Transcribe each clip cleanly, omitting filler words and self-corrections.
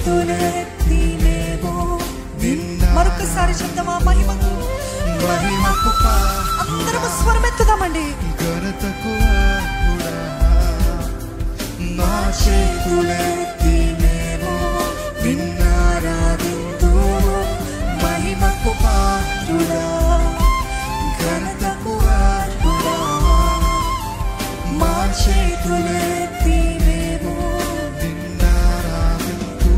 చేతులెత్తి మేము మరొకసారి చెప్తామా? మహిమకు అందరము స్వరమెత్తుదామండి. ఘనతకు మా చేతులెత్తి మేము నిన్నారాధింతు మహిమకు పాత్రుడా, ఘనతకు పాత్రుడా. మా చేతులెత్తి మేము నిన్నారాధింతు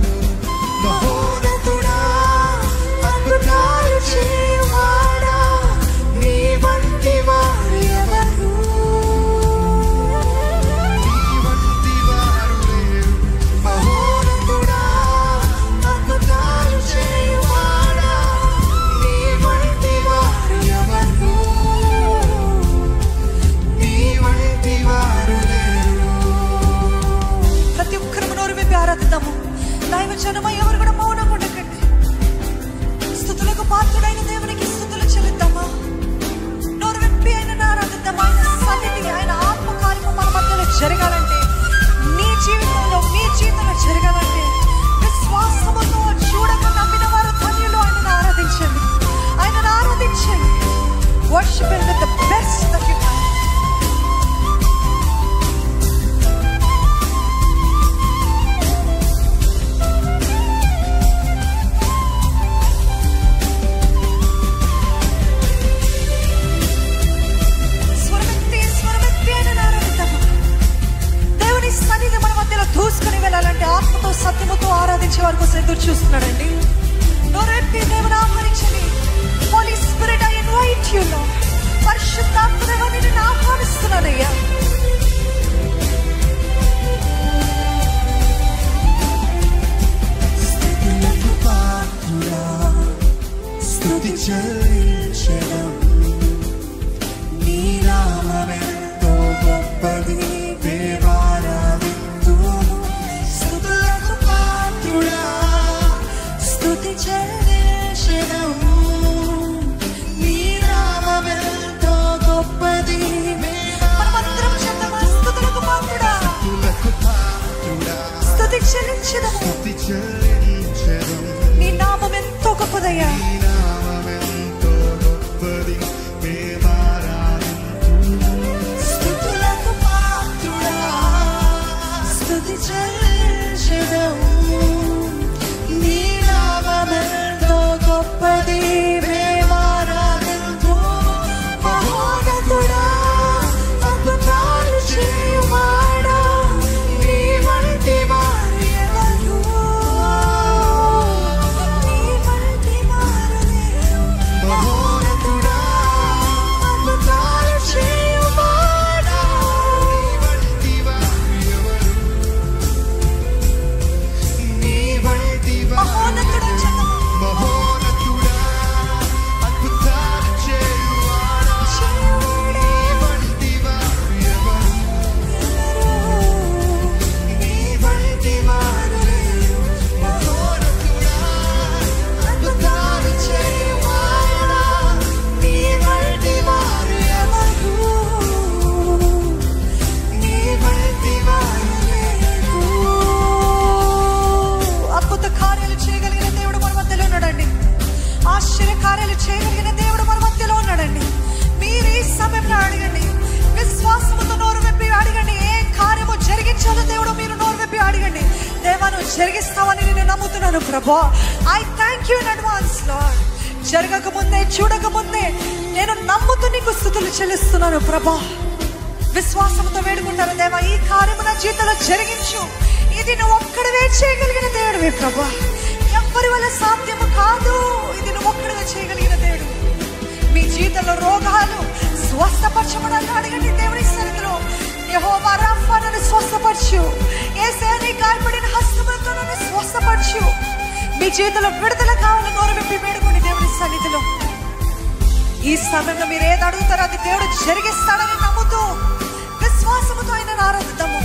మహోన్నతుడా, అద్భుతాలు చేయువాడా, నీ వంటి వారు ఎవరు? దైవజనమై ఎవరు కూడా మౌనంగా ఉండకండి. స్తుతులకు పాత్రుడైన దేవునికి స్తుతులు చెల్లిద్దామా? నోరు విప్పి ఆయన ఆరాధిద్దామా? ఆయన సన్నిధి, ఆయన ఆత్మకార్యము మన మధ్యలో జరగాలంటే, నీ జీవితంలో మీ జీవితంలో జరగాలంటే విశ్వాసముతో చూడక నమ్మిన వారు ధన్యులు. ఆయనను ఆరాధించండి, ఆయనను ఆరాధించండి. Worship him with the best that you have. దూసుకుని వెళ్ళాలంటే ఆత్మతో సత్యముతో ఆరాధించే వారి కోసం ఎదురు చూస్తున్నాడండి. నోరెత్తి దేవుని ఆహ్వానించండి. Holy spirit, I invite you lord. పరిశుద్ధాత్మదేవా, నిన్ను ఆహ్వానిస్తున్నానయ్యా. స్తుతులకు పాత్రుడా, స్తుతి చెల్లించెదం, నీ నామమెంతో గొప్పది దేవారా. స్తుతి చెల్లించెదము, నీ నామమెంతో గొప్పది. మనమందరం చెప్తామా? స్తుతులకు పాత్రుడా, స్తుతి చెల్లించెదము, నీ నామమెంతో గొప్పదయ్యా. స్తుతులకు పాత్రుడా, స్తుతి చెల్లించెదము, నీ నామమెంతో గొప్పది. ప్రేమారాధింతు మహోన్నతుడా, అద్భుతాలు చేయువాడా, నీ వంటి వారు ఎవరు? నీ వంటి వారు లేరు. మహోన్నతుడా, అద్భుతాలు చేయువాడా, నీ వంటి వారు ఎవరు? నీ వంటి మహోన్నతుడా, మహోన్నతుడా, అద్భుతాలు చేయువాడా, నీ వంటి వారు ఎవరు? నీ వంటి వారు లేరు. మహోన్నతుడా, అద్భుతాలు చేయువాడా, నీ వంటి వారు ఎవరు? నీ వంటి వారు లేరు. అద్భుత కార్యాలు చేయగలిగిన దేవుడు మన మధ్యలో ఉన్నాడండి. ఆశ్చర్య కార్యాలు చేయగలిగిన దేవుడు మన మధ్యలో ఉన్నాడండి. మీరు ఈ సమయంలో అడగండి, విశ్వాసముతో నోరు విప్పి అడగండి. ఏ కార్యము జరిగించాలో దేవుడు మీరు నోరు విప్పి అడగండి. దేవా, నువ్వు జరిగిస్తావని నేను నమ్ముతున్నాను ప్రభా. I thank you in advance lord. జరగక ముందే, చూడక ముందే నేను నమ్ముతూ నీకు స్తుతులు చెల్లిస్తున్నాను ప్రభా. విశ్వాసంతో వేడుకుంటాను, దేవా ఈ కార్యము నా జీవితంలో జరిగించు. ఇది నువ్వు ఒక్కడివే చేయగలిగిన దేవుడివే ప్రభా. ఎవ్వరి వల్ల సాధ్యము కాదు. ఇది నువ్వు ఒక్కడివే చేయగలిగిన దేవుడు. మీ జీవితంలో రోగాలు స్వస్థపరచమని అడగండి దేవుని సన్నిధిలో. యెహోవా రాఫా, నన్ను స్వస్థపరచు. యేసయ్యా, నీ గాయపడిన హస్తములతో నన్ను స్వస్థపరచు. మీ జీవితంలో విడుదల కావాలని నోరు విప్పి వేడుకోండి దేవుని సన్నిధిలో. ఈ సమయంలో మీరు ఏది అడుగుతారో అది దేవుడు జరిగిస్తాడని నమ్ముతూ విశ్వాసముతో ఆయన ఆరాధిద్దాము.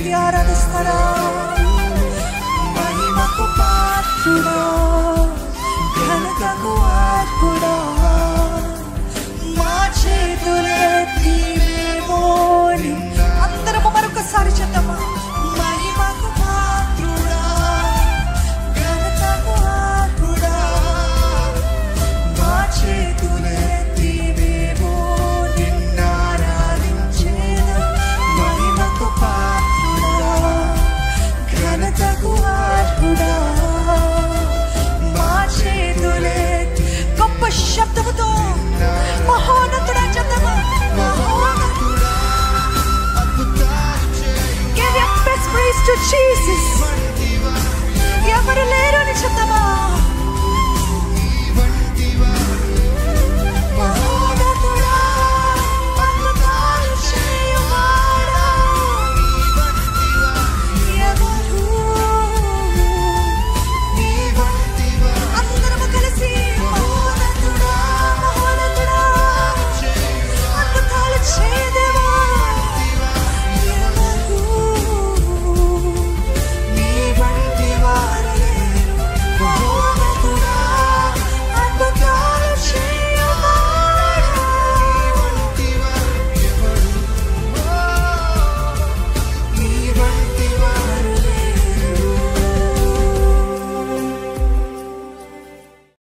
స్తుతికి ఆరాధిస్తారా? మహిమకు పాత్రుడా, ఘనతకు